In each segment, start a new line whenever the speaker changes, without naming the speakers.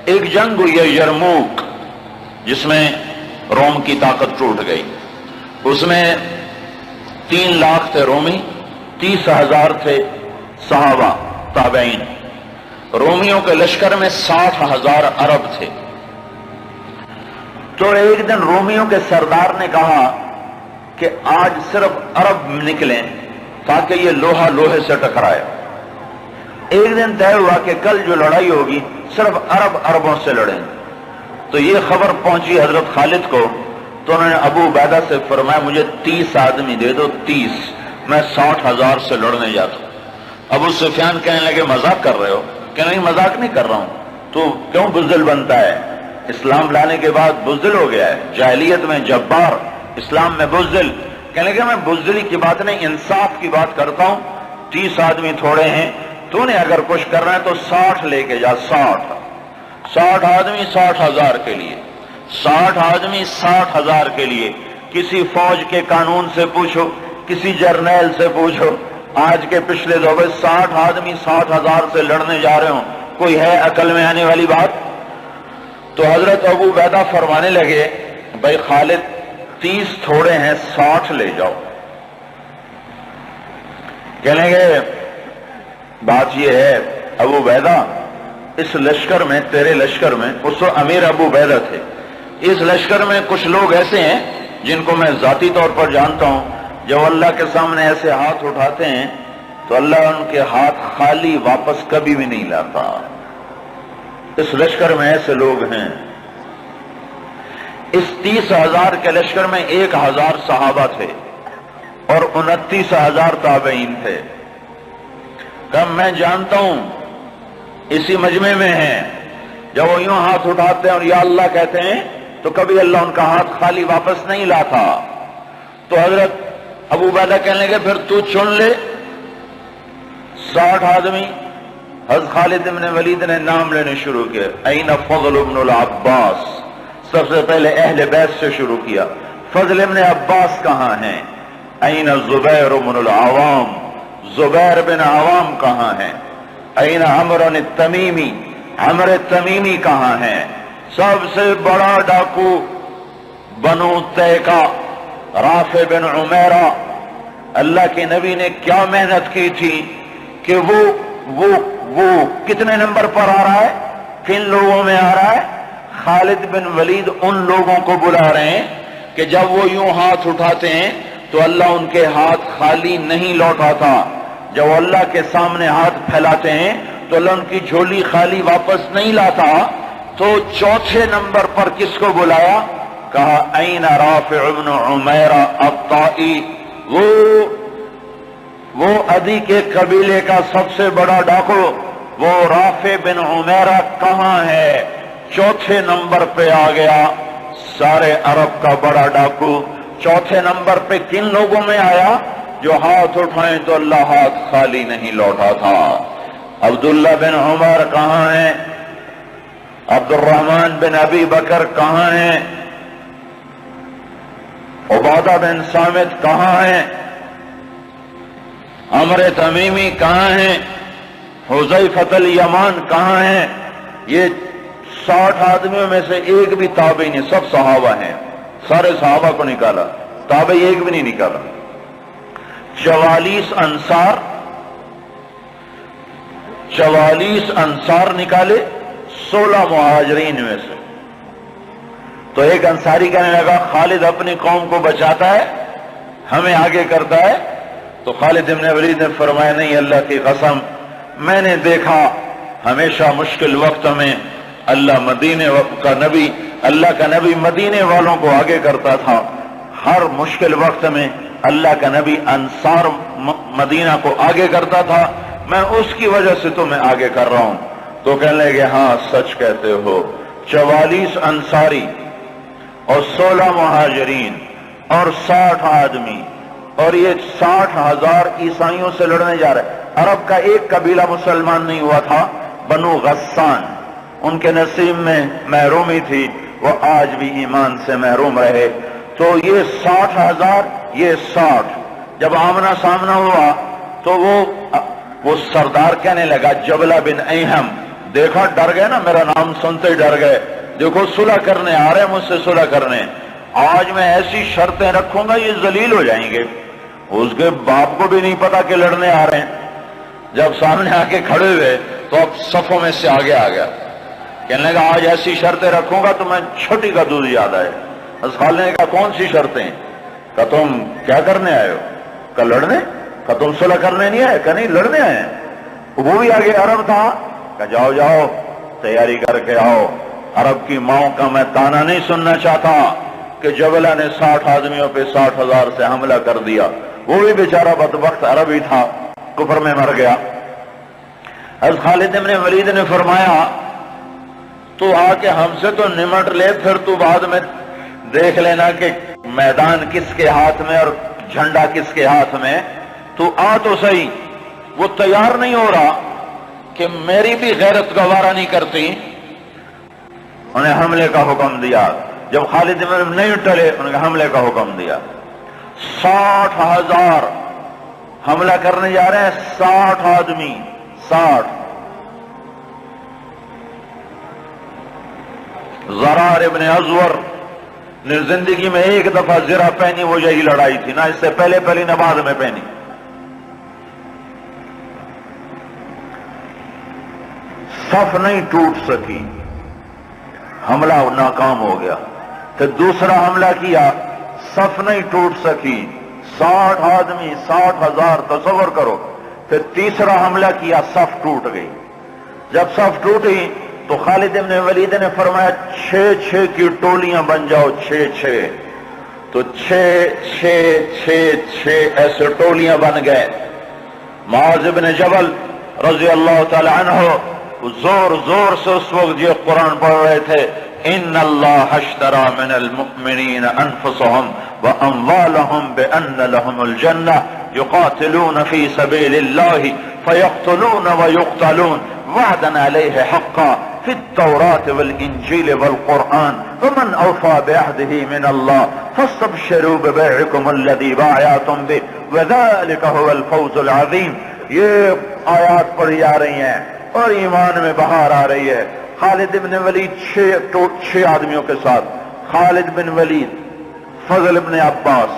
ایک جنگ ہوئی ہے یرموک، جس میں روم کی طاقت ٹوٹ گئی. اس میں 3 لاکھ تھے رومی، 30,000 تھے صحابہ تابعین. رومیوں کے لشکر میں 60,000 عرب تھے. تو ایک دن رومیوں کے سردار نے کہا کہ آج صرف عرب نکلیں تاکہ یہ لوہا لوہے سے ٹکرائے. ایک دن طے ہوا کہ کل جو لڑائی ہوگی صرف عرب عربوں سے لڑیں. تو یہ خبر پہنچی حضرت خالد کو، تو انہوں نے ابو عبیدہ سے فرمایا مجھے 30 آدمی دے دو، 30، میں 60,000 سے لڑنے جاتا ہوں. ابو سفیان کہنے لگے مذاق کر رہے ہو؟ کہ نہیں مذاق نہیں کر رہا ہوں. تو کیوں بزدل بنتا ہے؟ اسلام لانے کے بعد بزدل ہو گیا ہے، جاہلیت میں جبار، اسلام میں بزدل. کہنے لگے میں بزدلی کی بات نہیں، انصاف کی بات کرتا ہوں. 30 آدمی تھوڑے ہیں، تو نے اگر کچھ کرنا ہے تو 60 لے کے جا. 60 آدمی 60,000 کے لیے، 60 آدمی 60,000 کے لیے. کسی فوج کے قانون سے پوچھو، کسی جرنیل سے پوچھو، آج کے پچھلے دور میں 60 آدمی 60,000 سے لڑنے جا رہے ہوں، کوئی ہے عقل میں آنے والی بات؟ تو حضرت ابو عبیدہ فرمانے لگے بھائی خالد 30 تھوڑے ہیں، 60 لے جاؤ. کہنے لگے بات یہ ہے ابو عبیدہ، اس لشکر میں، تیرے لشکر میں، اس وقت امیر ابو عبیدہ تھے، اس لشکر میں کچھ لوگ ایسے ہیں جن کو میں ذاتی طور پر جانتا ہوں، جب اللہ کے سامنے ایسے ہاتھ اٹھاتے ہیں تو اللہ ان کے ہاتھ خالی واپس کبھی بھی نہیں لاتا. اس لشکر میں ایسے لوگ ہیں. اس 30,000 کے لشکر میں 1,000 صحابہ تھے اور 29,000 تابعین تھے. کم میں جانتا ہوں اسی مجمع میں ہیں، جب وہ یوں ہاتھ اٹھاتے ہیں اور یا اللہ کہتے ہیں تو کبھی اللہ ان کا ہاتھ خالی واپس نہیں لاتا. تو حضرت ابو عبیدہ کہنے لگے پھر تو چن لے 60 آدمی. حضرت خالد بن ولید نے نام لینے شروع کیے. این فضل بن العباس، سب سے پہلے اہل بیت سے شروع کیا. فضل بن عباس کہاں ہیں؟ این زبیر بن العوام، زبیر بن عوام کہاں ہیں؟ این عمر التمیمی، عمر التمیمی کہاں ہیں؟ سب سے بڑا ڈاکو بنو تیکا، رافع بن عمیرہ. اللہ کے نبی نے کیا محنت کی تھی کہ وہ کتنے نمبر پر آ رہا ہے، کن لوگوں میں آ رہا ہے؟ خالد بن ولید ان لوگوں کو بلا رہے ہیں کہ جب وہ یوں ہاتھ اٹھاتے ہیں تو اللہ ان کے ہاتھ خالی نہیں لوٹاتا. جب اللہ کے سامنے ہاتھ پھیلاتے ہیں تو اللہ ان کی جھولی خالی واپس نہیں لاتا. تو چوتھے نمبر پر کس کو بلایا؟ کہا این رافع بن عمیرہ الطائی، وہ عدی کے قبیلے کا سب سے بڑا ڈاکو، وہ رافع بن عمیرہ کہاں ہے؟ چوتھے نمبر پہ آ گیا. سارے عرب کا بڑا ڈاکو چوتھے نمبر پہ کن لوگوں میں آیا؟ جو ہاتھ اٹھائیں تو اللہ ہاتھ خالی نہیں لوٹا تھا. عبداللہ بن عمر کہاں ہیں؟ عبد الرحمن بن ابی بکر کہاں ہیں؟ عبادہ بن صامت کہاں ہیں؟ عمر تمیمی کہاں ہیں؟ حذیفہ الیمان کہاں ہیں؟ یہ 60 آدمیوں میں سے ایک بھی تابعی نہیں، سب صحابہ ہیں. سارے صحابہ کو نکالا، تابعی ایک بھی نہیں نکالا. 44 انصار نکالے 16 مہاجرین میں سے. تو ایک انصاری کہنے لگا خالد اپنی قوم کو بچاتا ہے، ہمیں آگے کرتا ہے. تو خالد بن ولید نے فرمایا نہیں، اللہ کی قسم میں نے دیکھا ہمیشہ مشکل وقت میں اللہ کا نبی مدینے والوں کو آگے کرتا تھا. ہر مشکل وقت میں اللہ کا نبی انصار مدینہ کو آگے کرتا تھا، میں اس کی وجہ سے تمہیں آگے کر رہا ہوں. تو کہنے لگے ہاں سچ کہتے ہو. 44 انصاری اور 16 مہاجرین اور 60 آدمی، اور یہ 60,000 عیسائیوں سے لڑنے جا رہے. عرب کا ایک قبیلہ مسلمان نہیں ہوا تھا، بنو غسان، ان کے نصیب میں محرومی تھی، وہ آج بھی ایمان سے محروم رہے. تو یہ 60,000، یہ 60. جب آمنا سامنا ہوا تو وہ سردار کہنے لگا، جبلہ بن ایہم دیکھا ڈر گئے نا، میرا نام سنتے ہی ڈر گئے، دیکھو صلح کرنے آ رہے ہیں مجھ سے صلح کرنے، آج میں ایسی شرطیں رکھوں گا یہ ذلیل ہو جائیں گے۔ اس کے باپ کو بھی نہیں پتا کہ لڑنے آ رہے ہیں، جب سامنے آ کے کھڑے ہوئے تو اب صفوں میں سے آگے آ گیا، کہنے لگا آج ایسی شرطیں رکھوں گا تو میں چھوٹی کا دودھ یاد آئے۔ خالد نے کہا کون سی شرطیں؟ کہ تم کیا کرنے آئے ہو؟ کہ لڑنے؟ کہ تم صلح کرنے نہیں آئے؟ کہ نہیں لڑنے آئے ہیں۔ وہ بھی آگے عرب تھا، کہ جاؤ جاؤ تیاری کر کے آؤ، عرب کی ماؤں کا میں تانا نہیں سننا چاہتا کہ جبلہ نے 60 آدمیوں پہ 60,000 سے حملہ کر دیا، وہ بھی بیچارہ بدبخت عرب ہی تھا، کفر میں مر گیا۔ حضرت خالد بن ولید نے فرمایا تو آ کے ہم سے تو نمٹ لے، پھر تو بعد میں دیکھ لینا کہ میدان کس کے ہاتھ میں اور جھنڈا کس کے ہاتھ میں، تو آ تو صحیح۔ وہ تیار نہیں ہو رہا کہ میری بھی غیرت گوارا نہیں کرتی، انہیں حملے کا حکم دیا۔ جب خالد بن نہیں ٹلے انہوں نے حملے کا حکم دیا۔ 60,000 حملہ کرنے جا رہے ہیں، 60 آدمی، 60۔ زرار ابن ازور نے زندگی میں ایک دفعہ زرہ پہنی، وہ یہی لڑائی تھی، نہ اس سے پہلے پہلی نہ بعد میں پہنی۔ صف نہیں ٹوٹ سکی، حملہ ناکام ہو گیا۔ پھر دوسرا حملہ کیا، صف نہیں ٹوٹ سکی، 60 آدمی، 60,000، تصور کرو۔ پھر تیسرا حملہ کیا، صف ٹوٹ گئی۔ جب صف ٹوٹی تو خالد بن ولید نے فرمایا 6 کی ٹولیاں بن جاؤ، 6 تو 6 ایسے ٹولیاں بن گئے۔ معاذ بن جبل رضی اللہ تعالی عنہ زور زور سے اس وقت یہ قرآن پڑھ رہے تھے، ان اللہ اشترى من المؤمنین انفسهم واموالهم بان لهم الجنہ یقاتلون فی سبیل اللہ فیقتلون ویقتلون وعدا علیہ حقا فی التوراة والانجیل والقرآن ومن اوفى بعهده من اللہ فاستبشروا ببیعکم الذی بايعتم به وذلك هو الفوز العظیم۔ یہ آیات پڑھی جا رہی ہیں اور ایمان میں بہار آ رہی ہے۔ خالد بن ولید 6 آدمیوں کے ساتھ، خالد بن ولید، فضل بن عباس،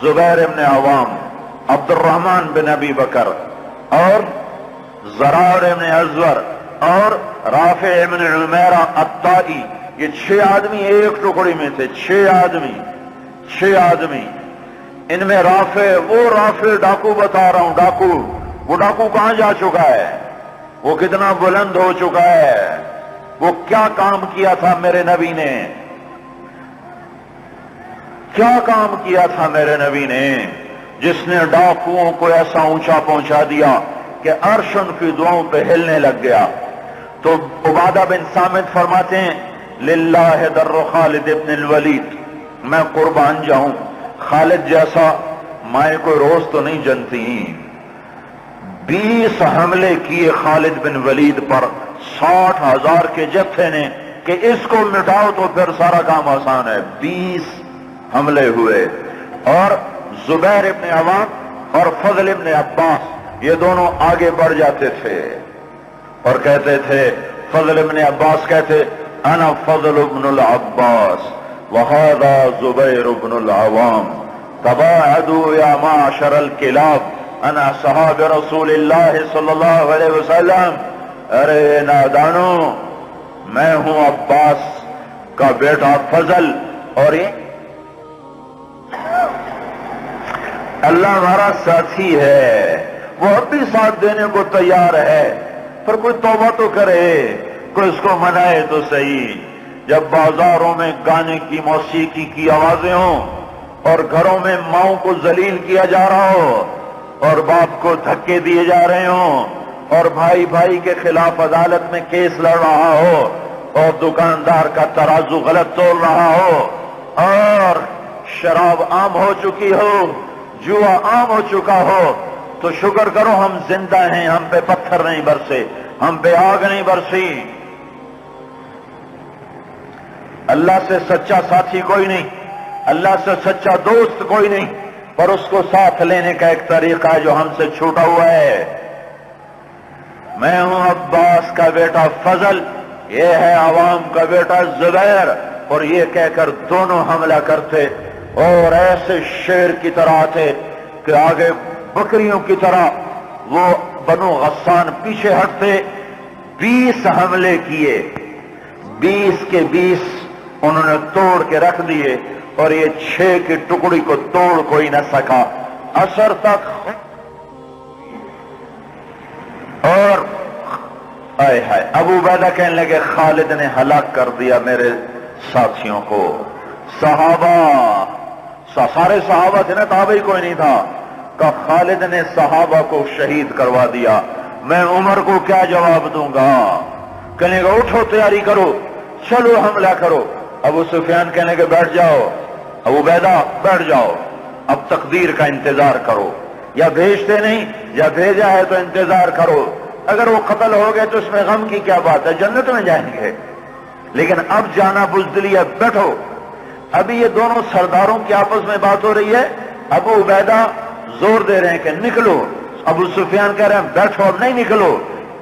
زبیر بن عوام، عبد الرحمن بن ابی بکر اور زرار بن ازور اور رافع بن عمیرہ الطائی، یہ 6 آدمی ایک ٹکڑی میں تھے۔ 6 آدمی، ان میں رافع، وہ رافع ڈاکو بتا رہا ہوں، ڈاکو، وہ ڈاکو کہاں جا چکا ہے، وہ کتنا بلند ہو چکا ہے، وہ کیا کام کیا تھا میرے نبی نے، کیا کام کیا تھا میرے نبی نے، جس نے ڈاکوؤں کو ایسا اونچا پہنچا دیا کہ عرش ان کی دعاؤں پہ ہلنے لگ گیا۔ تو عبادہ بن صامت فرماتے ہیں للہ در خالد ابن الولید، میں قربان جاؤں، خالد جیسا مائیں کوئی روز تو نہیں جنتی۔ 20 حملے کیے خالد بن ولید پر 60,000 کے جتھے نے کہ اس کو مٹاؤ تو پھر سارا کام آسان ہے۔ 20 حملے ہوئے، اور زبیر ابن عوام اور فضل ابن عباس یہ دونوں آگے بڑھ جاتے تھے اور کہتے تھے، فضل ابن عباس کہتے انا فضل ابن العباس وہذا زبیر ابن العوام تباعدوا یا معشر الکلاب انا صحاب رسول اللہ صلی اللہ علیہ وسلم۔ ارے نادانو، میں ہوں عباس کا بیٹا فضل، اور یہ اللہ ہمارا ساتھی ہے، وہ اب بھی ساتھ دینے کو تیار ہے، پر کوئی توبہ تو کرے، کوئی اس کو منائے تو صحیح۔ جب بازاروں میں گانے کی، موسیقی کی آوازیں ہوں اور گھروں میں ماؤں کو ذلیل کیا جا رہا ہو اور باپ کو دھکے دیے جا رہے ہوں اور بھائی بھائی کے خلاف عدالت میں کیس لڑ رہا ہو اور دکاندار کا ترازو غلط تول رہا ہو اور شراب عام ہو چکی ہو، جوا عام ہو چکا ہو، تو شکر کرو ہم زندہ ہیں، ہم پہ پتھر نہیں برسے، ہم پہ آگ نہیں برسی۔ اللہ سے سچا ساتھی کوئی نہیں، اللہ سے سچا دوست کوئی نہیں، پر اس کو ساتھ لینے کا ایک طریقہ ہے جو ہم سے چھوٹا ہوا ہے۔ میں ہوں عباس کا بیٹا فضل، یہ ہے عوام کا بیٹا زبیر، اور یہ کہہ کر دونوں حملہ کرتے اور ایسے شیر کی طرح تھے کہ آگے بکریوں کی طرح وہ بنو غسان پیچھے ہٹتے۔ 20 حملے کیے، 20 کے 20 انہوں نے توڑ کے رکھ دیے، اور یہ 6 کی ٹکڑی کو توڑ کوئی نہ سکا۔ عصر تک اور آئے ہائے ابو عبیدہ کہنے لگے خالد نے ہلاک کر دیا میرے ساتھیوں کو۔ صحابہ سارے صحابہ تھے نا، تابعی کوئی نہیں تھا، کہ خالد نے صحابہ کو شہید کروا دیا، میں عمر کو کیا جواب دوں گا؟ کہنے گا اٹھو تیاری کرو، چلو حملہ کرو۔ ابو سفیان کہنے کے بیٹھ جاؤ، ابو عبیدہ بیٹھ جاؤ، اب تقدیر کا انتظار کرو، یا بھیجتے نہیں یا بھیجا ہے تو انتظار کرو، اگر وہ قتل ہو گئے تو اس میں غم کی کیا بات ہے، جنت میں جائیں گے، لیکن اب جانا بزدلی ہے، بیٹھو۔ ابھی یہ دونوں سرداروں کی آپس میں بات ہو رہی ہے، ابو عبیدہ زور دے رہے ہیں کہ نکلو، ابو سفیان کہہ رہے ہیں بیٹھو اب نہیں نکلو۔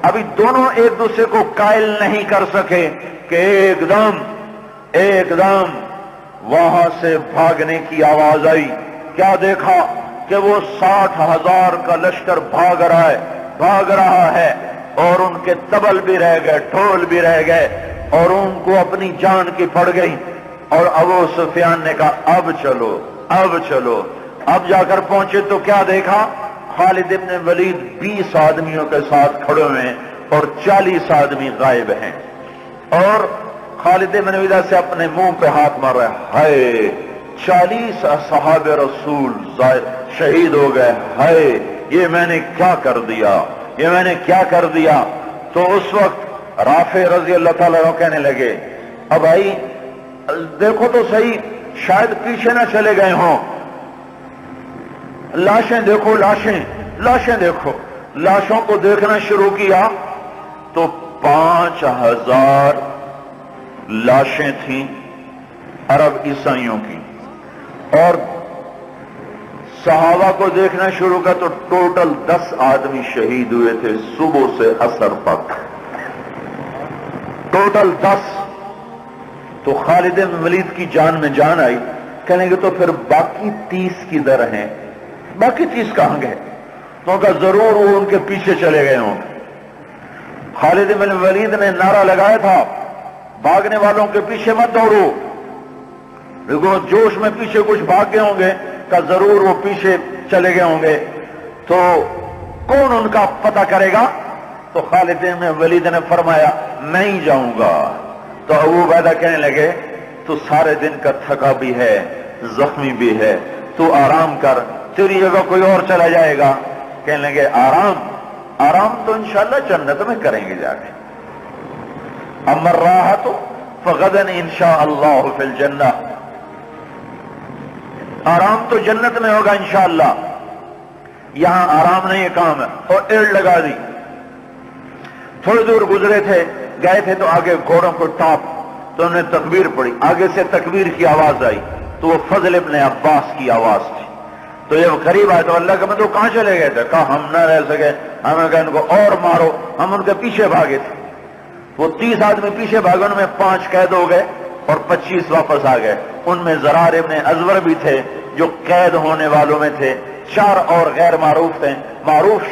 ابھی دونوں ایک دوسرے کو قائل نہیں کر سکے کہ ایک دم وہاں سے بھاگنے کی آواز آئی۔ کیا دیکھا کہ وہ 60,000 کا لشکر بھاگ رہا ہے، اور ان کے طبل بھی رہ گئے، ڈھول بھی رہ گئے، اور ان کو اپنی جان کی پڑ گئی۔ اور ابو سفیان نے کہا اب چلو۔ اب جا کر پہنچے تو کیا دیکھا؟ خالد ابن ولید 20 آدمیوں کے ساتھ کھڑے ہوئے ہیں اور 40 آدمی غائب ہیں، اور خالد ابن ولید سے اپنے منہ پہ ہاتھ مار رہا ہے، ہائے 40 اصحاب رسول شہید ہو گئے، ہائے یہ میں نے کیا کر دیا۔ تو اس وقت رافع رضی اللہ تعالیٰ عنہ کہنے لگے اب بھائی دیکھو تو صحیح، شاید پیچھے نہ چلے گئے ہوں، لاشیں دیکھو، لاشیں دیکھو۔ لاشوں کو دیکھنا شروع کیا تو 5,000 لاشیں تھیں عرب عیسائیوں کی، اور صحابہ کو دیکھنا شروع کیا تو ٹوٹل 10 آدمی شہید ہوئے تھے صبح سے عصر تک، ٹوٹل 10۔ تو خالد بن ولید کی جان میں جان آئی، کہنے گے تو پھر باقی 30 کدھر ہیں، باقی 30 کہاں گئے؟ تو کہا ضرور وہ ان کے پیچھے چلے گئے ہوں۔ خالد بن ولید نے نعرہ لگایا تھا بھاگنے والوں کے پیچھے مت دوڑو، دیکھو جوش میں پیچھے کچھ بھاگ گئے ہوں گے، کہ ضرور وہ پیچھے چلے گئے ہوں گے، تو کون ان کا پتہ کرے گا؟ تو خالد بن ولید نے فرمایا میں ہی جاؤں گا۔ تو ابو عبیدہ کہنے لگے تو سارے دن کا تھکا بھی ہے، زخمی بھی ہے، تو آرام کر، تیری جگہ کوئی اور چلا جائے گا۔ کہنے لگے آرام تو انشاءاللہ جنت میں کریں گے جا کے، اما الراحۃ فغدا انشاءاللہ فی الجنہ، آرام تو جنت میں ہوگا انشاءاللہ، یہاں آرام نہیں کام ہے۔ اور ایڑ لگا دی، تھوڑی دور گزرے تھے، گئے تھے تو آگے گھوڑوں کو ٹاپ، تو انہوں نے تکبیر پڑھی، آگے سے تکبیر کی آواز آئی تو وہ فضل ابن عباس کی آواز تھی۔ تو جب قریب آئے تو اللہ کا مطلب کہاں چلے گئے تھے؟ کہا ہم نہ رہ سکے، ہمیں کہا ان کو اور مارو، ہم ان کے پیچھے بھاگے تھے۔ وہ 30 آدمی پیچھے بھاگے، ان میں 5 قید ہو گئے اور 25 واپس آ گئے۔ ان میں زرار ابن ازور بھی تھے جو قید ہونے والوں میں تھے، 4 اور غیر معروف تھے۔ معروف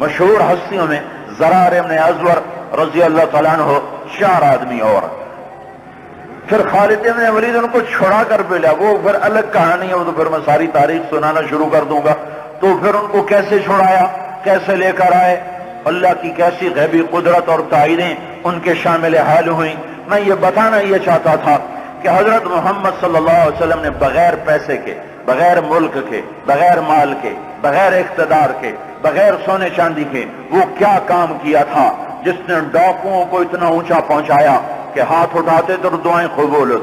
مشہور ہستیوں میں زرار ابن ازور رضی اللہ تعالیٰ عنہ، 4 آدمی اور۔ پھر خالد بن ولید ان کو چھڑا کر بھی لیا، وہ پھر الگ کہانی ہے، وہ تو پھر میں ساری تاریخ سنانا شروع کر دوں گا۔ تو پھر ان کو کیسے چھڑایا، کیسے لے کر آئے، اللہ کی کیسی غیبی قدرت اور تائیدیں ان کے شامل حال ہوئیں۔ میں یہ بتانا یہ چاہتا تھا کہ حضرت محمد صلی اللہ علیہ وسلم نے بغیر پیسے کے، بغیر ملک کے، بغیر مال کے، بغیر اقتدار کے، بغیر سونے چاندی کے وہ کیا کام کیا تھا جس نے ڈاکوؤں کو اتنا اونچا پہنچایا کہ ہاتھ اٹھاتے تو دعائیں قبول ہوتی۔